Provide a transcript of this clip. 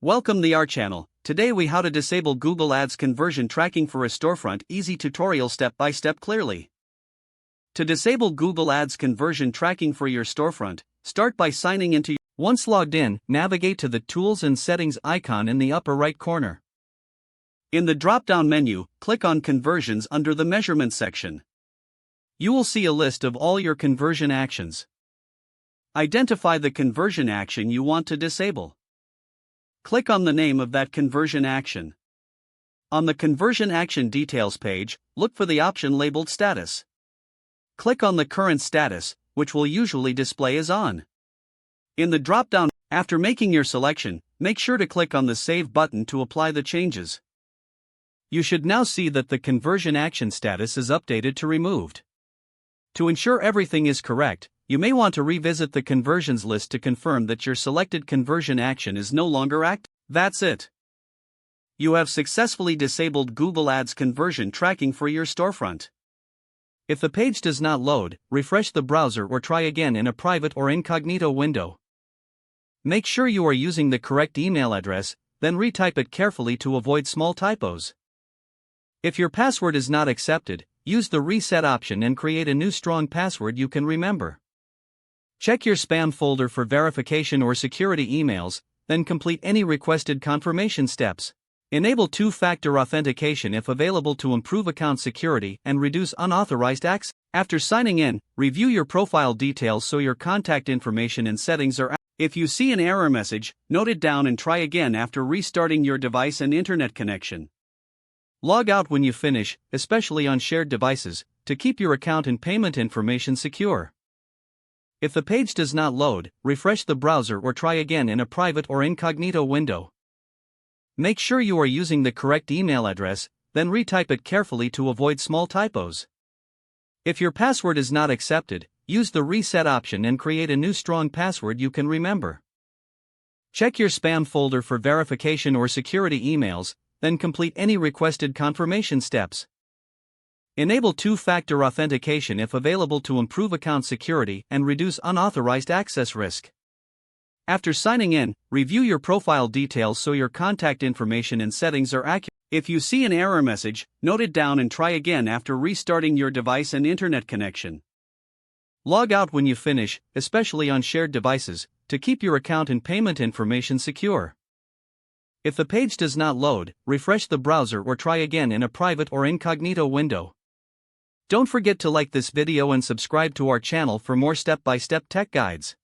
Welcome to our channel. Today we how to disable Google Ads conversion tracking for a storefront. Easy tutorial step by step clearly. To disable Google Ads conversion tracking for your storefront, start by signing into. Once logged in, navigate to the Tools and Settings icon in the upper right corner. In the drop-down menu, click on Conversions under the Measurement section. You will see a list of all your conversion actions. Identify the conversion action you want to disable. Click on the name of that conversion action. On the Conversion Action Details page, look for the option labeled Status. Click on the current status, which will usually display as on. In the drop-down, after making your selection, make sure to click on the Save button to apply the changes. You should now see that the conversion action status is updated to removed. To ensure everything is correct, you may want to revisit the conversions list to confirm that your selected conversion action is no longer active. That's it. You have successfully disabled Google Ads conversion tracking for your storefront. If the page does not load, refresh the browser or try again in a private or incognito window. Make sure you are using the correct email address, then retype it carefully to avoid small typos. If your password is not accepted, use the reset option and create a new strong password you can remember. Check your spam folder for verification or security emails, then complete any requested confirmation steps. Enable two-factor authentication if available to improve account security and reduce unauthorized access. After signing in, review your profile details so your contact information and settings are. If you see an error message, note it down and try again after restarting your device and internet connection. Log out when you finish, especially on shared devices, to keep your account and payment information secure. If the page does not load, refresh the browser or try again in a private or incognito window. Make sure you are using the correct email address, then retype it carefully to avoid small typos. If your password is not accepted, use the reset option and create a new strong password you can remember. Check your spam folder for verification or security emails, then complete any requested confirmation steps. Enable two-factor authentication if available to improve account security and reduce unauthorized access risk. After signing in, review your profile details so your contact information and settings are accurate. If you see an error message, note it down and try again after restarting your device and internet connection. Log out when you finish, especially on shared devices, to keep your account and payment information secure. If the page does not load, refresh the browser or try again in a private or incognito window. Don't forget to like this video and subscribe to our channel for more step-by-step tech guides.